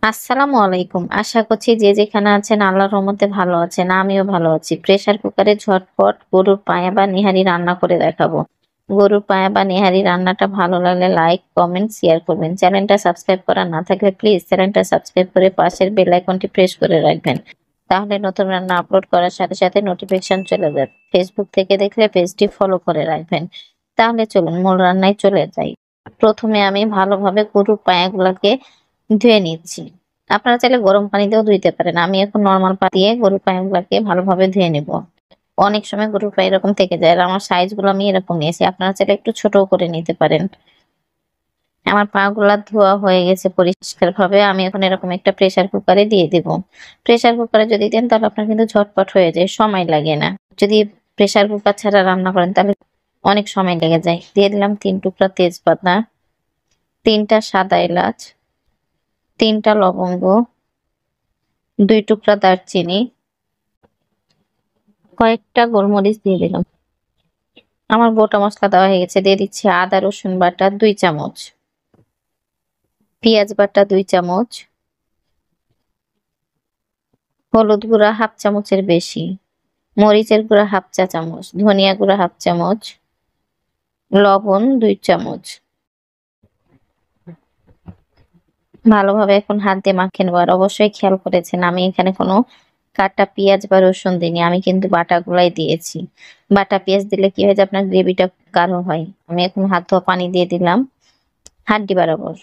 আসসালামু আলাইকুম। আশা করছি যে যেখানে আছেন আল্লাহর রহমতে ভালো আছেন। আমিও ভালো আছি। প্রেসার কুকারে ঝটপট গরুর পায়া বা নেহারি রান্না করে দেখাবো। গরুর পায়া বা নেহারি রান্নাটা ভালো লাগলে লাইক, কমেন্ট, শেয়ার করবেন। চ্যানেলটা সাবস্ক্রাইব করা না থাকলে প্লিজ চ্যানেলটা সাবস্ক্রাইব করে পাশের বেল আইকনটি প্রেস করে রাখবেন। তাহলে নতুন রান্না আপলোড করার সাথে সাথে নোটিফিকেশন চলে যাবে। ফেসবুক থেকে দেখলে পেজটি ফলো করে রাখবেন। তাহলে চলুন মূল রান্নায় চলে যাই। প্রথমে আমি ভালোভাবে গরুর পায়াগুলোকে ধুয়ে নিচ্ছি। আপনারা চাইলে গরম পানি দিয়েও ধুইতে পারেন। আমি এখন নরমাল পানি দিয়ে গরুর পায়াগুলোকে ভালোভাবে ধুয়ে নেব। অনেক সময় গরুর পায়ে এরকম থেকে যায়। আর আমার সাইজ গুলো আমি এরকম নিয়েছি। আপনারা চাইলে একটু ছোট করে নিতে পারেন। আমার পা গুলা ধোয়া হয়ে গেছে পরিষ্কার ভাবে। আমি এখন এরকম একটা প্রেসার কুকারে দিয়ে দেব। প্রেসার কুকারে যদি দেন তাহলে আপনার কিন্তু ঝটপট হয়ে যায়, সময় লাগে না। যদি প্রেসার কুকার ছাড়া রান্না করেন তাহলে অনেক সময় লেগে যায়। দিয়ে দিলাম 3 টুকরা তেজপাতা, 3টা সাদা এলাচ, 3টা লবঙ্গ, 2 টুকরা দারচিনি, কয়েকটা গোলমরিচ দিয়ে দিলাম। আমার গোটা মশলা দেওয়া হয়ে গেছে। দিয়ে দিচ্ছি আদা রসুন বাটা 2 চামচ, পেঁয়াজ বাটা 2 চামচ, হলুদ গুঁড়া হাফ চামচের বেশি, মরিচের গুঁড়া হাফ চা চামচ, ধনিয়া গুঁড়া হাফ চামচ, লবণ 2 চামচ। ভালোভাবে এখন হাত দিয়ে মাখিয়ে নেব। আর অবশ্যই খেয়াল করেছেন আমি এখানে কোনো কাটা পেঁয়াজ বা রসুন দিইনি। আমি কিন্তু বাটা গুলাই দিয়েছি। বাটা পেঁয়াজ দিলে কি হয় যে আপনার গ্রেভিটা গাঢ় হয়। আমি এখন হাত ধোয়া পানি দিয়ে দিলাম হাড্ডি বরাবর।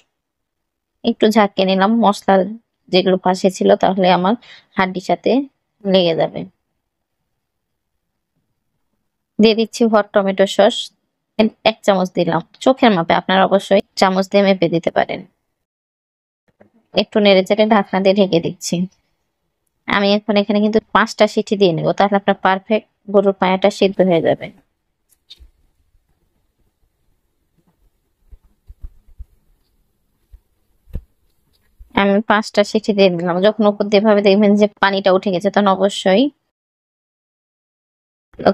একটু ঝাঁকিয়ে নিলাম মশলা যেগুলো পাশে ছিল, তাহলে আমার হাড্ডির সাথে লেগে যাবে। দিয়ে দিচ্ছি হট টমেটো সস 1 চামচ দিলাম। চোখের মাপে, আপনারা অবশ্যই চামচ দিয়ে মেপে দিতে পারেন। একটু নেড়ে চেড়ে ঢাকনা দিয়ে ঢেকে দিচ্ছি। আমি এখন এখানে কিন্তু 5টা সিটি দিয়ে নেব, তাহলে আপনার পারফেক্ট গরুর পায়াটা সিদ্ধ হয়ে যাবে। আমি 5টা সিটি দিয়ে দিলাম। যখন উপর দিয়ে ভাবে দেখবেন যে পানিটা উঠে গেছে, তখন অবশ্যই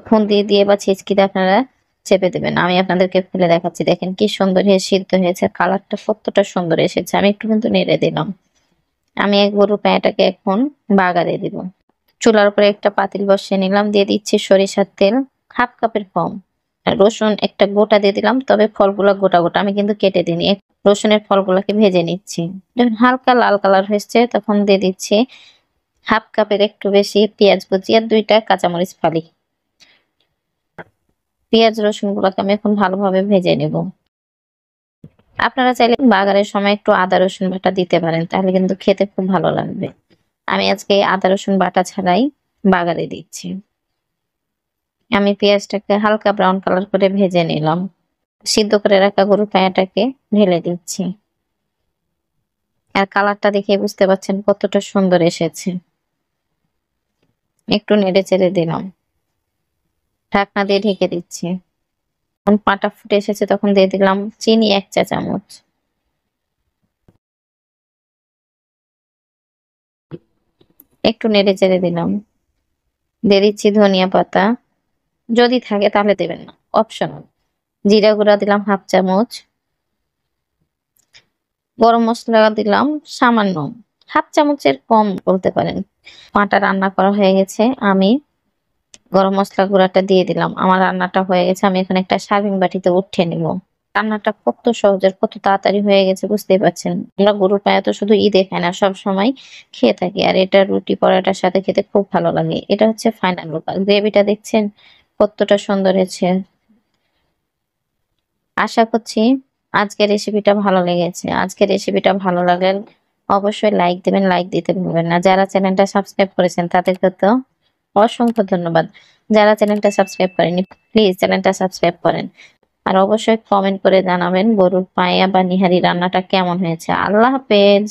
খুন্তি দিয়ে বা ছেঁচকি দিয়ে আপনারা চেপে দেবেন। আমি আপনাদেরকে খুলে দেখাচ্ছি। দেখেন কি সুন্দর সিদ্ধ হয়েছে, কালারটা কতটা সুন্দর এসেছে। আমি একটু কিন্তু নেড়ে দিলাম। আমি এক গরুর পায়াটাকে এখন বাগারে দিব। চুলার উপরে একটা পাতিল বসিয়ে নিলাম। দিয়ে দিচ্ছি সরিষার তেল হাফ কাপের কম। রসুন একটা গোটা দিয়ে দিলাম, তবে ফলগুলো গোটা গোটা, আমি কিন্তু কেটে দিইনি। রসুনের ফলগুলোকে ভেজে নিচ্ছি। যখন হালকা লাল কালার হয়েছে তখন দিয়ে দিচ্ছি হাফ কাপের একটু বেশি পেঁয়াজ কুচি আর 2টা কাঁচামরিচ ফালি। পেঁয়াজ রসুন গুলোকে আমি এখন ভালোভাবে ভেজে নেব। আপনারা চাইলে বাগারের সময় একটু আদা রসুন বাটা দিতে পারেন, তাহলে কিন্তু খেতে খুব ভালো লাগবে। আমি আজকে আদা রসুন বাটা ছাড়াই বাগারে দিচ্ছি। আমি পেঁয়াজটাকে হালকা ব্রাউন কালার করে ভেজে নিলাম। সিদ্ধ করে রাখা গরুর পায়াটাকে ঢেলে দিচ্ছি। আর কালারটা দেখে বুঝতে পারছেন কতটা সুন্দর এসেছে। একটু নেড়ে চেড়ে দিলাম। ঢাকনা দিয়ে ঢেকে দিচ্ছি। যখন পাটা ফুটে এসেছে তখন দিয়ে দিলাম চিনি 1 চা চামচ। একটু নেড়ে চেড়ে দিলাম। দিয়ে দিচ্ছি ধনিয়া পাতা, যদি থাকে তাহলে দেবেন না, অপশনাল। জিরা গুঁড়া দিলাম হাফ চামচ। গরম মশলা দিলাম সামান্য, হাফ চামচের কম বলতে পারেন। পাটা রান্না করা হয়ে গেছে। আমি গরম মশলা গুঁড়াটা দিয়ে দিলাম। আমার রান্নাটা হয়ে গেছে। আমি এখন একটা সার্ভিং বাটিতে উঠিয়ে নিব। রান্নাটা কত সহজ আর কত তাড়াতাড়ি হয়ে গেছে বুঝতেই পারছেন। আমরা গরুর পায়া তো শুধু ঈদে খাই না, সব সময় খেয়ে থাকি। আর এটা রুটি পরোটার সাথে খেতে খুব ভালো লাগে। এটা হচ্ছে ফাইনাল লুক। আর গ্রেভিটা দেখছেন কতটা সুন্দর হয়েছে। আশা করছি আজকের রেসিপিটা ভালো লেগেছে। আজকের রেসিপিটা ভালো লাগলে অবশ্যই লাইক দিবেন, লাইক দিতে ভুলবেন না। যারা চ্যানেলটা সাবস্ক্রাইব করেছেন তাদেরকে তো অসংখ্য ধন্যবাদ। যারা চ্যানেলটা সাবস্ক্রাইব করেনি প্লিজ চ্যানেলটা সাবস্ক্রাইব করেন। আর অবশ্যই কমেন্ট করে জানাবেন গরুর পায়া বা নিহারি রান্নাটা কেমন হয়েছে। আল্লাহ হাফেজ।